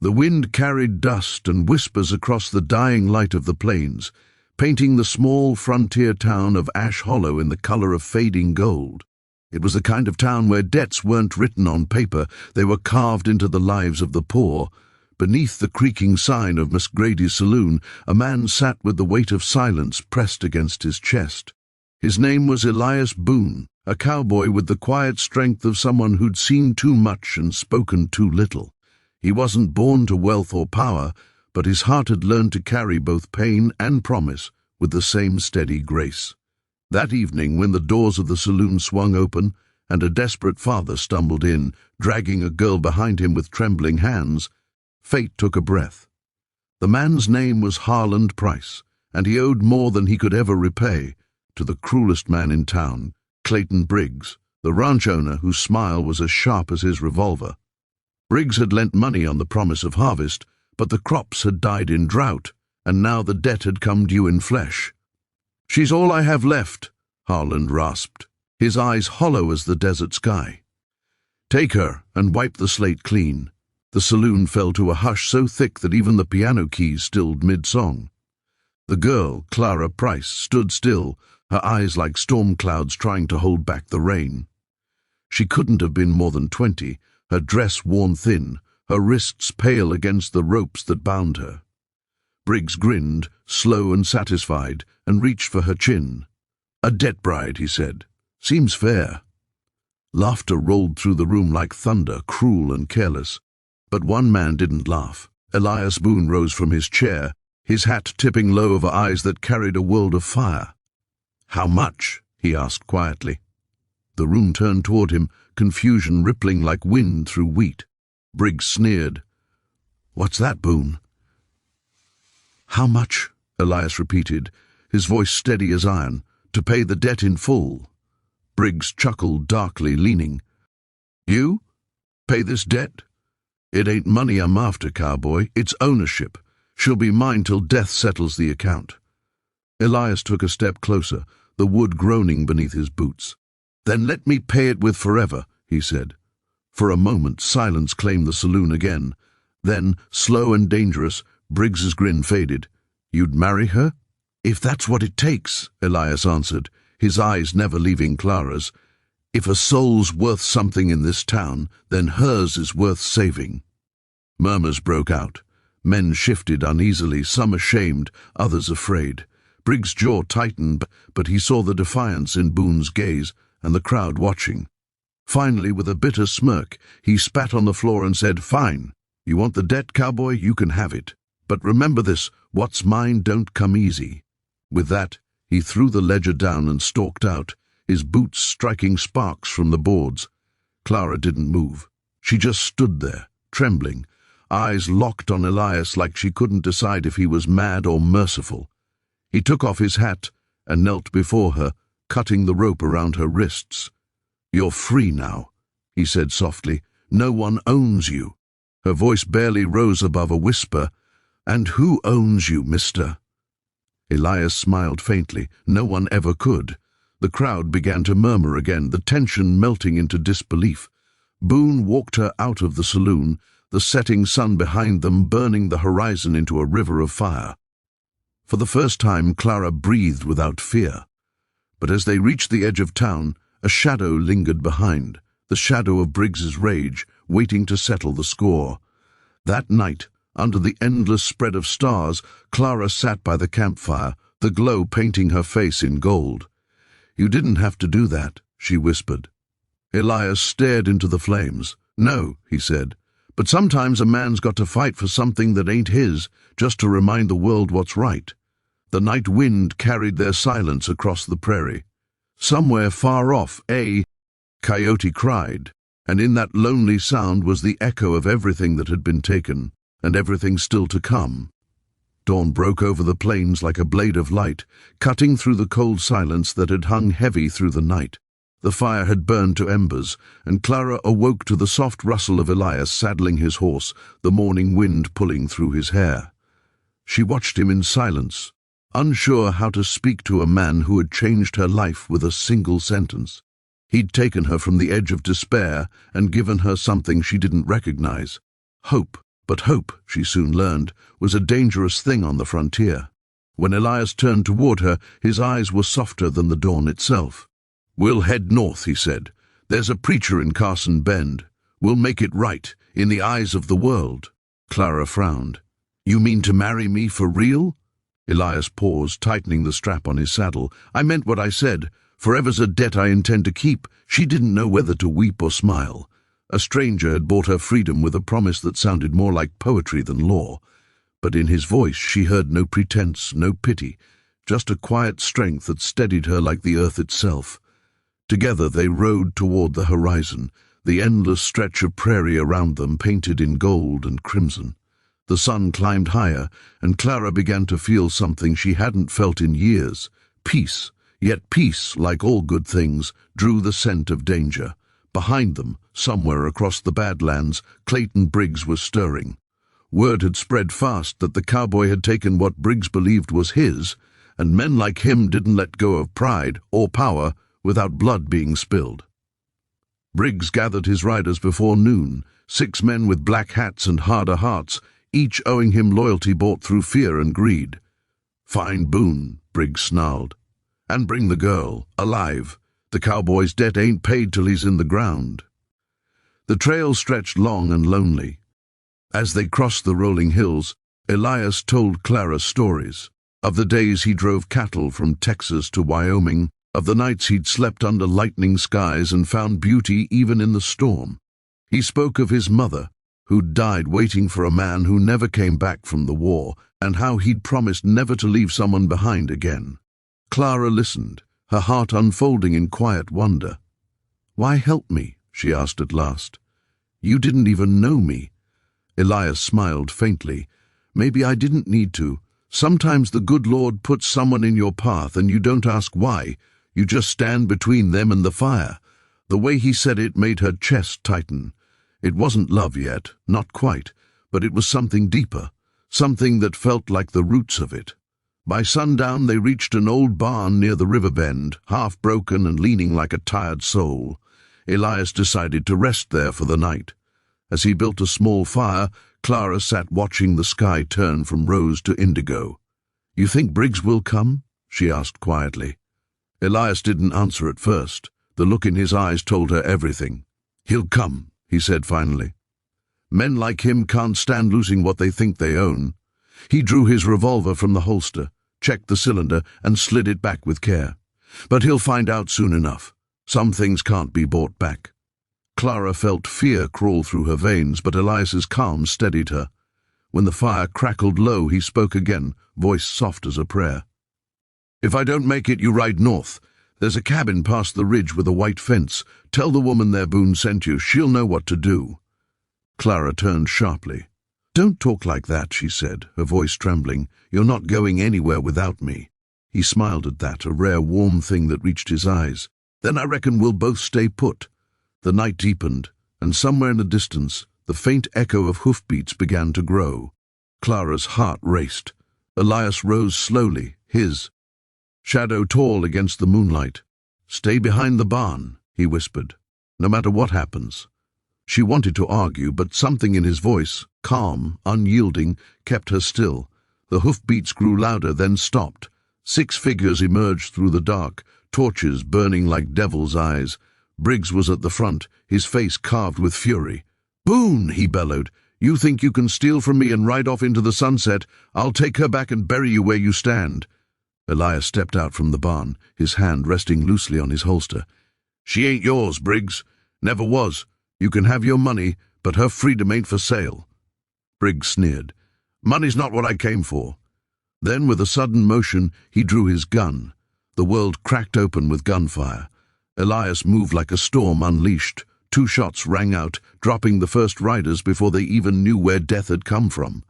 The wind carried dust and whispers across the dying light of the plains, painting the small frontier town of Ash Hollow in the color of fading gold. It was the kind of town where debts weren't written on paper, they were carved into the lives of the poor. Beneath the creaking sign of Miss Grady's saloon, a man sat with the weight of silence pressed against his chest. His name was Elias Boone, a cowboy with the quiet strength of someone who'd seen too much and spoken too little. He wasn't born to wealth or power, but his heart had learned to carry both pain and promise with the same steady grace. That evening, when the doors of the saloon swung open and a desperate father stumbled in, dragging a girl behind him with trembling hands, fate took a breath. The man's name was Harland Price, and he owed more than he could ever repay to the cruelest man in town, Clayton Briggs, the ranch owner whose smile was as sharp as his revolver. Briggs had lent money on the promise of harvest, but the crops had died in drought, and now the debt had come due in flesh. "She's all I have left," Harland rasped, his eyes hollow as the desert sky. "Take her and wipe the slate clean." The saloon fell to a hush so thick that even the piano keys stilled mid-song. The girl, Clara Price, stood still, her eyes like storm clouds trying to hold back the rain. She couldn't have been more than 20, her dress worn thin, her wrists pale against the ropes that bound her. Briggs grinned, slow and satisfied, and reached for her chin. "A debt bride," he said. "Seems fair." Laughter rolled through the room like thunder, cruel and careless. But one man didn't laugh. Elias Boone rose from his chair, his hat tipping low over eyes that carried a world of fire. "How much?" he asked quietly. The room turned toward him, confusion rippling like wind through wheat. Briggs sneered. "What's that, Boone?" "How much?" Elias repeated, his voice steady as iron. "To pay the debt in full." Briggs chuckled darkly, leaning. "You? Pay this debt? It ain't money I'm after, cowboy. It's ownership. She'll be mine till death settles the account." Elias took a step closer, the wood groaning beneath his boots. "Then let me pay it with forever," he said. For a moment, silence claimed the saloon again. Then, slow and dangerous, Briggs's grin faded. "You'd marry her?" "If that's what it takes," Elias answered, his eyes never leaving Clara's. "If a soul's worth something in this town, then hers is worth saving." Murmurs broke out. Men shifted uneasily, some ashamed, others afraid. Briggs' jaw tightened, but he saw the defiance in Boone's gaze and the crowd watching. Finally, with a bitter smirk, he spat on the floor and said, "Fine. You want the debt, cowboy? You can have it. But remember this, what's mine don't come easy." With that, he threw the ledger down and stalked out, his boots striking sparks from the boards. Clara didn't move. She just stood there, trembling, eyes locked on Elias like she couldn't decide if he was mad or merciful. He took off his hat and knelt before her, cutting the rope around her wrists. "You're free now," he said softly. "No one owns you." Her voice barely rose above a whisper. "And who owns you, mister?" Elias smiled faintly. No one ever could. The crowd began to murmur again, the tension melting into disbelief. Boone walked her out of the saloon, the setting sun behind them burning the horizon into a river of fire. For the first time, Clara breathed without fear. But as they reached the edge of town, a shadow lingered behind, the shadow of Briggs's rage, waiting to settle the score. That night, under the endless spread of stars, Clara sat by the campfire, the glow painting her face in gold. "You didn't have to do that," she whispered. Elias stared into the flames. "No," he said, "but sometimes a man's got to fight for something that ain't his, just to remind the world what's right." The night wind carried their silence across the prairie. Somewhere far off, a coyote cried, and in that lonely sound was the echo of everything that had been taken, and everything still to come. Dawn broke over the plains like a blade of light, cutting through the cold silence that had hung heavy through the night. The fire had burned to embers, and Clara awoke to the soft rustle of Elias saddling his horse, the morning wind pulling through his hair. She watched him in silence, unsure how to speak to a man who had changed her life with a single sentence. He'd taken her from the edge of despair and given her something she didn't recognize: hope. But hope, she soon learned, was a dangerous thing on the frontier. When Elias turned toward her, his eyes were softer than the dawn itself. "We'll head north," he said. "There's a preacher in Carson Bend. We'll make it right, in the eyes of the world." Clara frowned. "You mean to marry me for real?" Elias paused, tightening the strap on his saddle. "I meant what I said. Forever's a debt I intend to keep." She didn't know whether to weep or smile. A stranger had bought her freedom with a promise that sounded more like poetry than law. But in his voice she heard no pretense, no pity, just a quiet strength that steadied her like the earth itself. Together they rode toward the horizon, the endless stretch of prairie around them painted in gold and crimson. The sun climbed higher, and Clara began to feel something she hadn't felt in years. Peace. Yet peace, like all good things, drew the scent of danger. Behind them, somewhere across the Badlands, Clayton Briggs was stirring. Word had spread fast that the cowboy had taken what Briggs believed was his, and men like him didn't let go of pride or power without blood being spilled. Briggs gathered his riders before noon, 6 men with black hats and harder hearts, each owing him loyalty bought through fear and greed. "Find Boone," Briggs snarled. "And bring the girl, alive. The cowboy's debt ain't paid till he's in the ground." The trail stretched long and lonely. As they crossed the rolling hills, Elias told Clara stories of the days he drove cattle from Texas to Wyoming, of the nights he'd slept under lightning skies and found beauty even in the storm. He spoke of his mother, who'd died waiting for a man who never came back from the war, and how he'd promised never to leave someone behind again. Clara listened, her heart unfolding in quiet wonder. "Why help me?" she asked at last. "You didn't even know me." Elias smiled faintly. "Maybe I didn't need to. Sometimes the good Lord puts someone in your path and you don't ask why. You just stand between them and the fire." The way he said it made her chest tighten. It wasn't love yet, not quite, but it was something deeper, something that felt like the roots of it. By sundown they reached an old barn near the river bend, half broken and leaning like a tired soul. Elias decided to rest there for the night. As he built a small fire, Clara sat watching the sky turn from rose to indigo. "You think Briggs will come?" she asked quietly. Elias didn't answer at first. The look in his eyes told her everything. "He'll come," he said finally. "Men like him can't stand losing what they think they own." He drew his revolver from the holster, checked the cylinder, and slid it back with care. "But he'll find out soon enough. Some things can't be bought back." Clara felt fear crawl through her veins, but Elias's calm steadied her. When the fire crackled low, he spoke again, voice soft as a prayer. "If I don't make it, you ride north. There's a cabin past the ridge with a white fence. Tell the woman there Boone sent you. She'll know what to do." Clara turned sharply. "Don't talk like that," she said, her voice trembling. "You're not going anywhere without me." He smiled at that, a rare warm thing that reached his eyes. "Then I reckon we'll both stay put." The night deepened, and somewhere in the distance, the faint echo of hoofbeats began to grow. Clara's heart raced. Elias rose slowly, his shadow tall against the moonlight. "Stay behind the barn," he whispered, "no matter what happens." She wanted to argue, but something in his voice, calm, unyielding, kept her still. The hoofbeats grew louder, then stopped. 6 figures emerged through the dark, torches burning like devil's eyes. Briggs was at the front, his face carved with fury. "Boone," he bellowed, "you think you can steal from me and ride off into the sunset? I'll take her back and bury you where you stand." Elias stepped out from the barn, his hand resting loosely on his holster. "She ain't yours, Briggs. Never was. You can have your money, but her freedom ain't for sale." Briggs sneered. "Money's not what I came for." Then, with a sudden motion, he drew his gun. The world cracked open with gunfire. Elias moved like a storm unleashed. 2 shots rang out, dropping the first riders before they even knew where death had come from.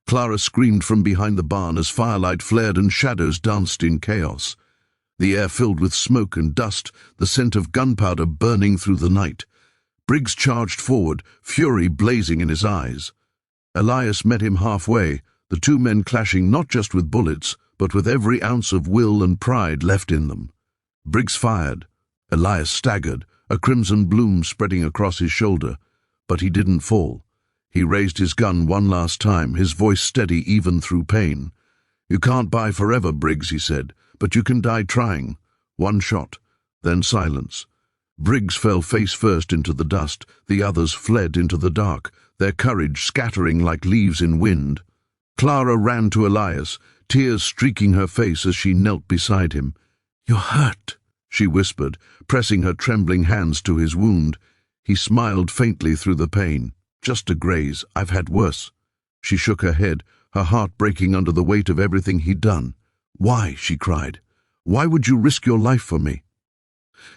Clara screamed from behind the barn as firelight flared and shadows danced in chaos. The air filled with smoke and dust, the scent of gunpowder burning through the night. Briggs charged forward, fury blazing in his eyes. Elias met him halfway, the 2 men clashing not just with bullets, but with every ounce of will and pride left in them. Briggs fired. Elias staggered, a crimson bloom spreading across his shoulder, but he didn't fall. He raised his gun one last time, his voice steady even through pain. "You can't buy forever, Briggs," he said, "but you can die trying." One shot, then silence. Briggs fell face first into the dust. The others fled into the dark, their courage scattering like leaves in wind. Clara ran to Elias, tears streaking her face as she knelt beside him. "You're hurt," she whispered, pressing her trembling hands to his wound. He smiled faintly through the pain. "Just a graze. I've had worse." She shook her head, her heart breaking under the weight of everything he'd done. "Why?" she cried. "Why would you risk your life for me?"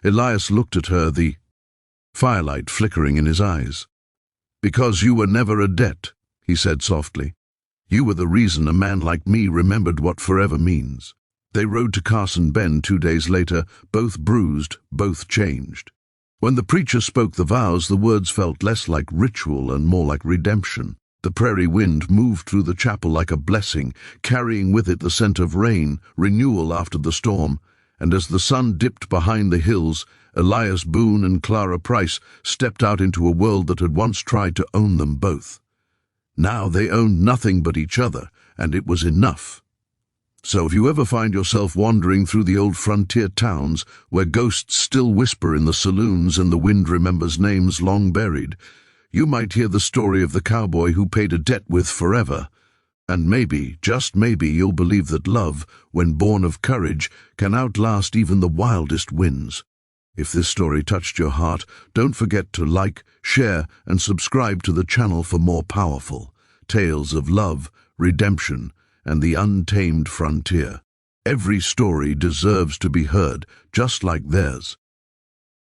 Elias looked at her, the firelight flickering in his eyes. "Because you were never a debt," he said softly. "You were the reason a man like me remembered what forever means." They rode to Carson Bend 2 days later, both bruised, both changed. When the preacher spoke the vows, the words felt less like ritual and more like redemption. The prairie wind moved through the chapel like a blessing, carrying with it the scent of rain, renewal after the storm. And as the sun dipped behind the hills, Elias Boone and Clara Price stepped out into a world that had once tried to own them both. Now they owned nothing but each other, and it was enough. So if you ever find yourself wandering through the old frontier towns where ghosts still whisper in the saloons and the wind remembers names long buried, you might hear the story of the cowboy who paid a debt with forever. And maybe, just maybe, you'll believe that love, when born of courage, can outlast even the wildest winds. If this story touched your heart, don't forget to like, share, and subscribe to the channel for more powerful tales of love, redemption, and the untamed frontier. Every story deserves to be heard, just like theirs.